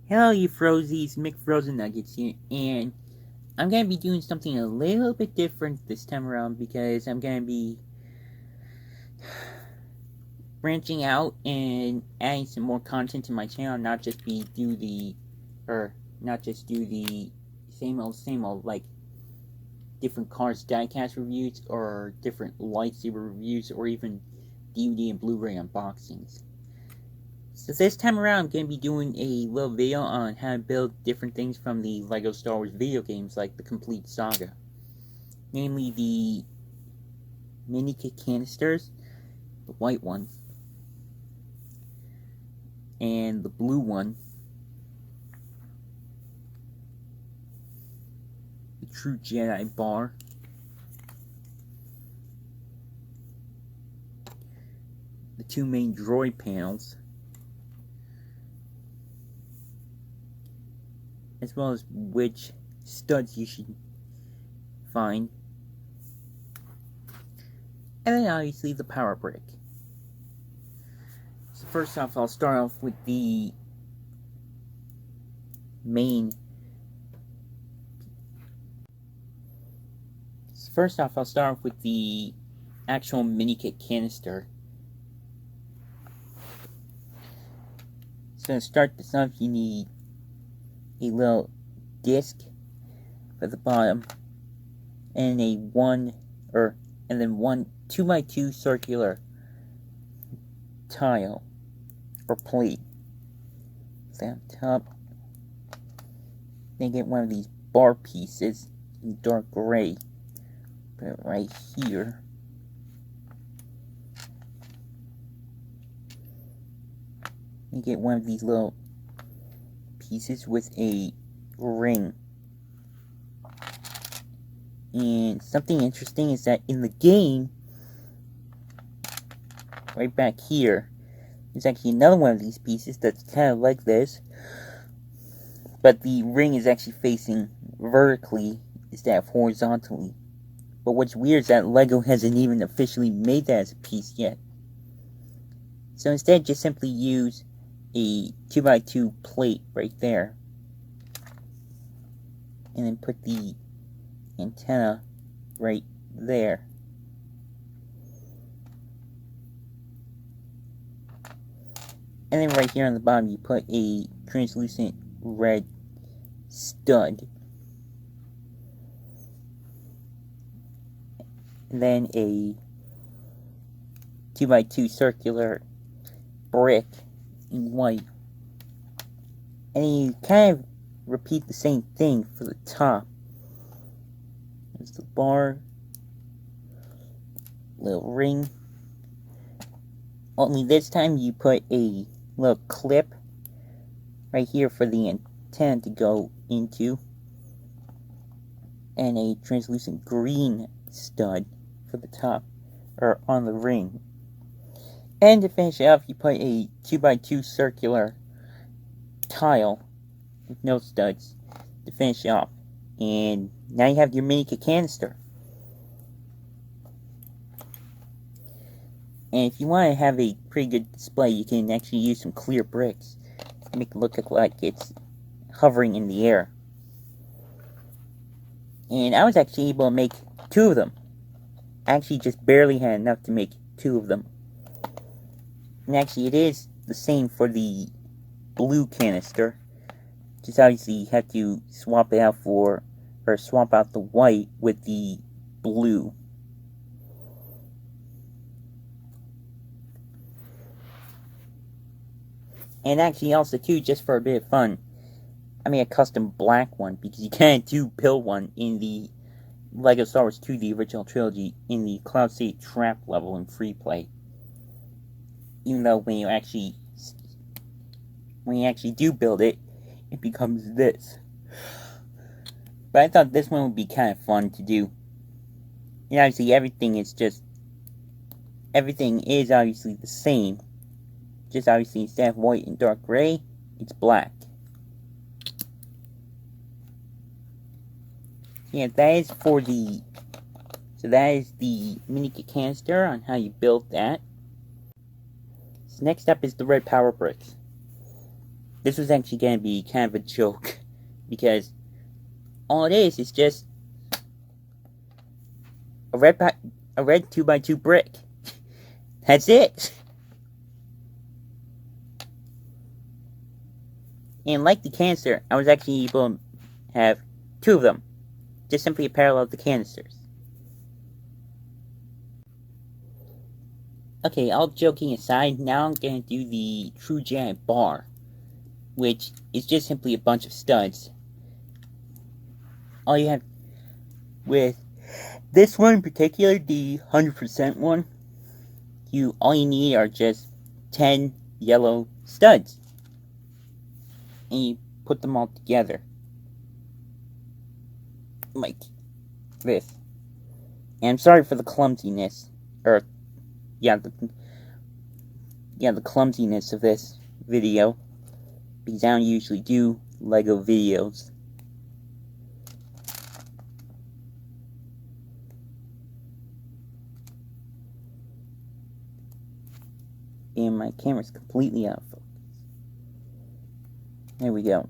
Hello, you Frozies, McFrozen Nuggets here, and I'm gonna be doing something a little bit different this time around because I'm gonna be branching out and adding some more content to my channel, not just do the same old like different cars diecast reviews or different lightsaber reviews or even DVD and Blu-ray unboxings. So this time around, I'm going to be doing a little video on how to build different things from the LEGO Star Wars video games, like the complete saga. Namely the mini kit canisters, the white one, and the blue one, the True Jedi bar, the two main droid panels, as well as which studs you should find, and then obviously the power brick. So first off, I'll start off with the main. First off, I'll start off with the actual mini kit canister. So to start this off, you need a little disc for the bottom, and one 2x2 circular tile or plate. On top, then get one of these bar pieces in dark gray. Put it right here. You get one of these little pieces with a ring. And something interesting is that in the game, right back here, there's actually another one of these pieces that's kind of like this, but the ring is actually facing vertically instead of horizontally. But what's weird is that LEGO hasn't even officially made that as a piece yet. So instead, just simply use a 2x2 plate right there, and then put the antenna right there. And then right here on the bottom, you put a translucent red stud. And then a 2x2 circular brick in white. And you kind of repeat the same thing for the top. There's the bar, little ring. Only this time you put a little clip right here for the antenna to go into, and a translucent green stud for the top, or on the ring. And to finish it off, you put a 2x2 circular tile with no studs to finish it off. And now you have your mini kit canister. And if you want to have a pretty good display, you can actually use some clear bricks to make it look like it's hovering in the air. And I was actually able to make 2 of them. I actually just barely had enough to make 2 of them. And actually, it is the same for the blue canister. Just obviously you have to swap it out swap out the white with the blue. And actually also too, just for a bit of fun, I made a custom black one, because you can't do build one in the LEGO Star Wars 2, the original trilogy, in the Cloud City Trap level in free play. Even though when you actually do build it, it becomes this. But I thought this one would be kind of fun to do. And obviously everything is obviously the same. Just obviously instead of white and dark gray, it's black. Yeah, that is the mini kit canister on how you build that. So next up is the red power bricks. this was actually going to be kind of a joke, because all it is just a red 2x2 brick. That's it. And like the canister, I was actually able to have 2 of them, just simply parallel the canisters. Okay, all joking aside, now I'm going to do the true giant bar, which is just simply a bunch of studs. All you have with this one in particular, the 100% one, all you need are just 10 yellow studs. And you put them all together. Like this. And I'm sorry for the clumsiness. The clumsiness of this video, because I don't usually do Lego videos. And my camera's completely out of focus. There we go.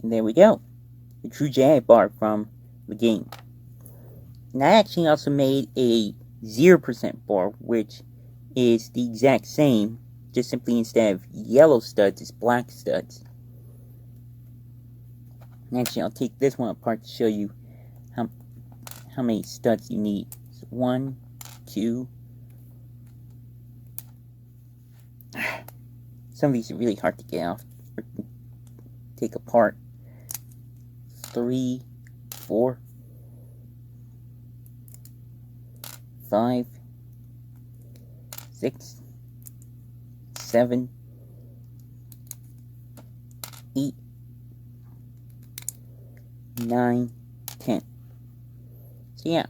And there we go. The true giant bar from the game. And I actually also made a 0% bar, which is the exact same, just simply instead of yellow studs, it's black studs. And actually, I'll take this one apart to show you how many studs you need. So 1, 2. Some of these are really hard to get off or take apart. 3, 4, 5, 6, 7, 8, 9, 10. So yeah.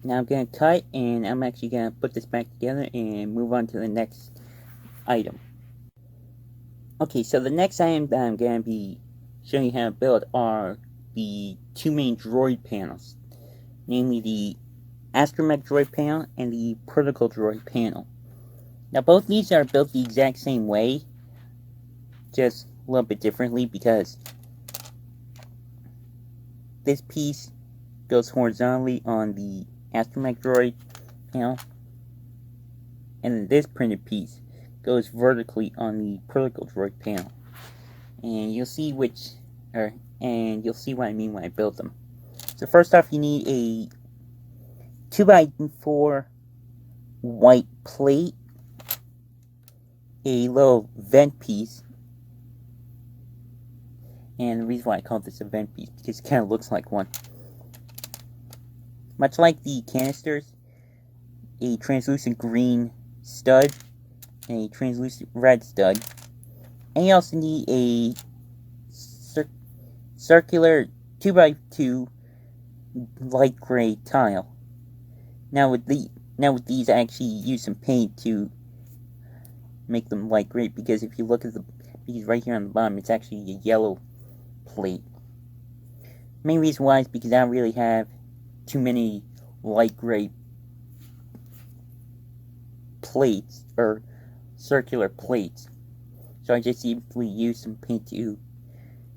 Now I'm going to cut, and I'm actually going to put this back together and move on to the next item. Okay, so the next item that I'm going to be showing you how to build are the 2 main droid panels. Namely the astromech droid panel and the protocol droid panel. Now both these are built the exact same way, just a little bit differently, because this piece goes horizontally on the astromech droid panel, and this printed piece goes vertically on the protocol droid panel. And you'll see you'll see what I mean when I build them. So first off, you need a 2x4 white plate, a little vent piece, and the reason why I call this a vent piece, because it kind of looks like one. Much like the canisters, a translucent green stud, and a translucent red stud. And you also need a circular 2x2 light gray tile. Now with these, I actually use some paint to make them light gray, because if you look at because right here on the bottom, it's actually a yellow plate. Main reason why is because I don't really have too many light gray plates or circular plates, so I just simply use some paint to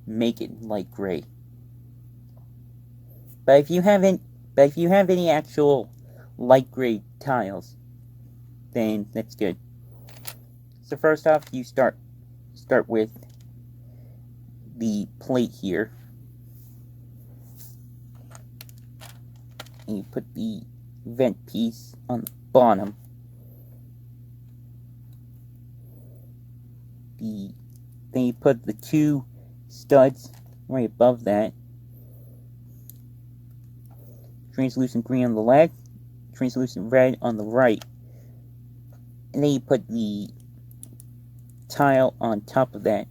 make it light gray. But if you have any actual light gray tiles, then that's good. So first off, you start with the plate here, and you put the vent piece on the bottom. Then you put the 2 studs right above that. Translucent green on the left, translucent red on the right. And then you put the tile on top of that.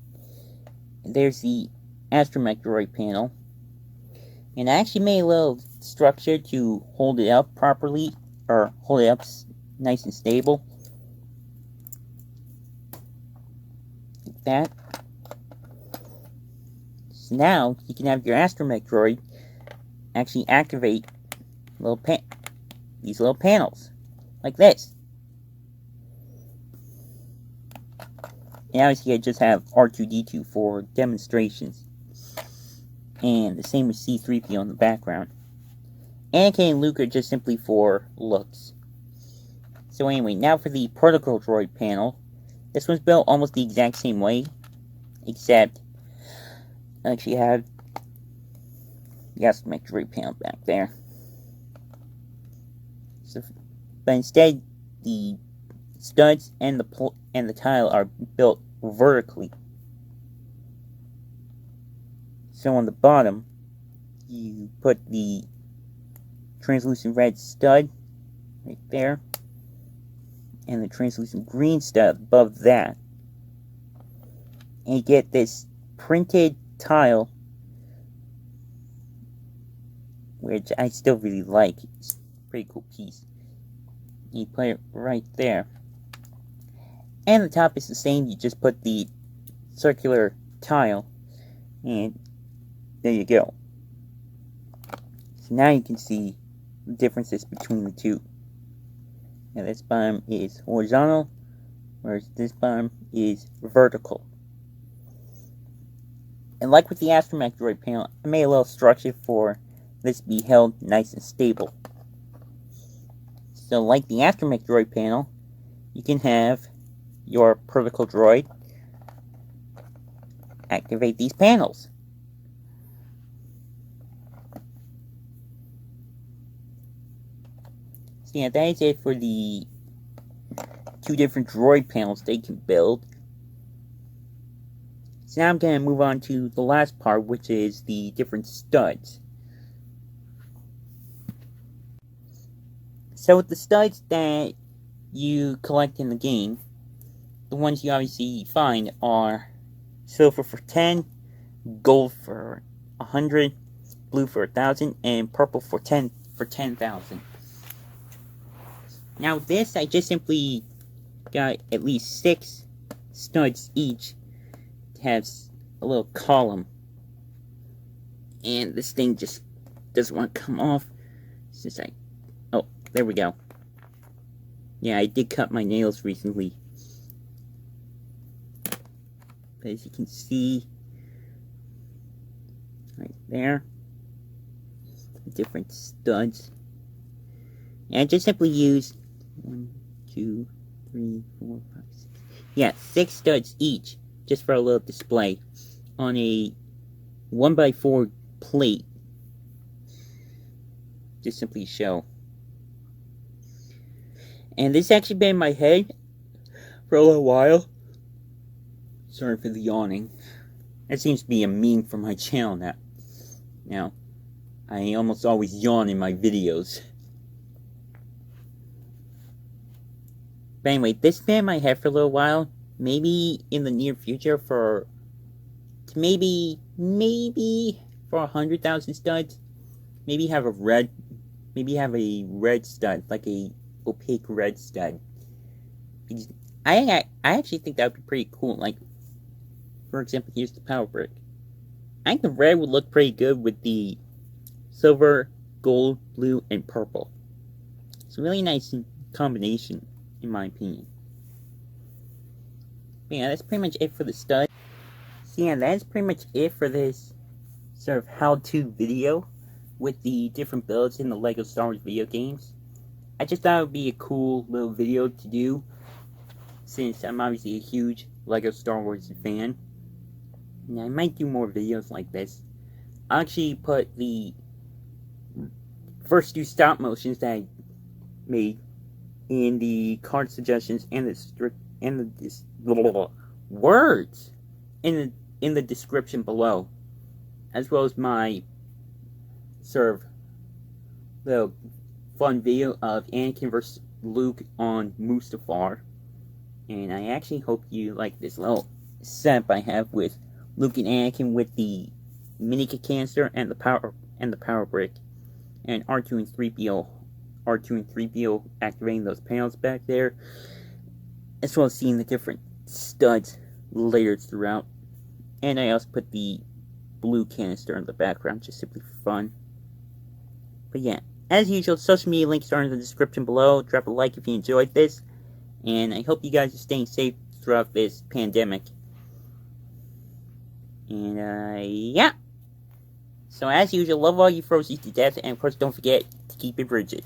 And there's the astromech droid panel. And I actually made a little structure to hold it up properly, or hold it up nice and stable. Like that. So now you can have your astromech droid actually activate these little panels, like this. And obviously I just have R2-D2 for demonstrations. And the same with C-3PO in the background. Anakin and Luke are just simply for looks. So anyway, now for the protocol droid panel. This one's built almost the exact same way, except I actually have the astromech droid panel back there. So, but instead, the studs and the tile are built vertically. So on the bottom, you put the translucent red stud right there, and the translucent green stud above that, and you get this printed tile, which I still really like. It's a pretty cool piece. You put it right there, and the top is the same. You just put the circular tile, and there you go. So now you can see the differences between the two. Now this bottom is horizontal, whereas this bottom is vertical. And like with the astromech droid panel, I made a little structure for this to be held nice and stable. So like the astromech droid panel, you can have your protocol droid activate these panels. So yeah, that is it for the two different droid panels they can build. So now I'm going to move on to the last part, which is the different studs. So with the studs that you collect in the game, the ones you obviously find are silver for 10, gold for 100, blue for 1,000, and purple for 10,000. Now this, I just simply got at least 6 studs each to have a little column. And this thing just doesn't want to come off. Since oh, there we go. Yeah, I did cut my nails recently. But as you can see, right there, different studs. And I just simply use 1, 2, 3, 4, 5, 6. Yeah, 6 studs each, just for a little display on a 1x4 plate. Just simply show. And this actually been in my head for a little while. Sorry for the yawning. That seems to be a meme for my channel now. Now, I almost always yawn in my videos. But anyway, this been in my head for a little while. Maybe in the near future maybe for 100,000 studs. Maybe have a red stud, like a opaque red stud. I actually think that would be pretty cool. Like, for example, here's the power brick. I think the red would look pretty good with the silver, gold, blue, and purple. It's a really nice combination, in my opinion. But yeah, that's pretty much it for the stud. So yeah, that's pretty much it for this sort of how-to video with the different builds in the LEGO Star Wars video games. I just thought it would be a cool little video to do, since I'm obviously a huge LEGO Star Wars fan. And I might do more videos like this. I'll actually put the first 2 stop motions that I made in the card suggestions and the words in the description below, as well as my sort of little fun video of Anakin vs. Luke on Mustafar. And I actually hope you like this little setup I have with Luke and Anakin with the mini canister and the power brick, and R2 and 3PO activating those panels back there, as well as seeing the different studs layered throughout. And I also put the blue canister in the background, just simply for fun. But yeah, as usual, social media links are in the description below. Drop a like if you enjoyed this, and I hope you guys are staying safe throughout this pandemic. And yeah. So as usual, love all you Frozies to death, and of course don't forget to keep it rigid.